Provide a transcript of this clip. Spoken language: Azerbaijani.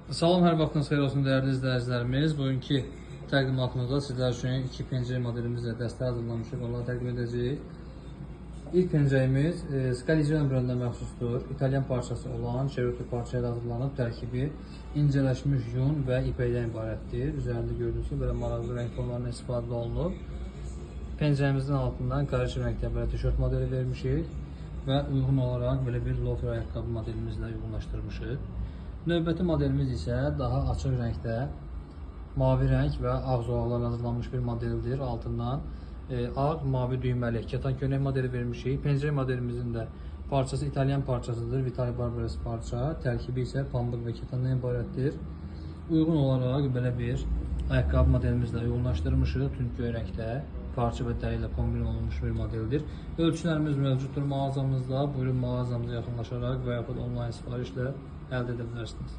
Salam, hər vaxtınız xeyir olsun dəyərli izləyicilərimiz. Bugünkü təqdimatımızda sizlər üçün iki pencək modelimizlə dəstə hazırlamışıq. Onları təqdim edəcəyik. İlk pencəyimiz Scaligiano brendinə məxsusdur. İtalyan parçası olan Ceruto parça ilə hazırlanıb. Tərkibi incələşmiş yun və ipəkdən ibarətdir. Üzərində gördüyünüz kimi belə maraqlı rəng tonlarından istifadə olunub. Pencəyimizin altından qarışıq rəngdə belə tişört modeli vermişik və uyğun olaraq belə bir loafer ayaqqabı modelimizlə uyğunlaşdırmışıq. Növbəti modelimiz isə daha açıq rəngdə mavi rəng və ağ zolaqlarla hazırlanmış bir modeldir. Altından ağ, mavi düyməli keten köynək modeli vermişik. Pencək modelimizin də parçası İtalyan parçasıdır. Vitali Barbares parça. Tərkibi isə pambıq və ketenden ibarətdir. Uyğun olaraq belə bir ayaqqabı modelimizlə uyğunlaşdırmışıq. Tünd rəngdə parça və dəri ilə kombin olunmuş bir modeldir. Ölçülərimiz mövcuddur mağazamızda. Buyurun mağazamıza yaxınlaşaraq və yaxud onlayn sifarişlə əldə edə bilərsiniz.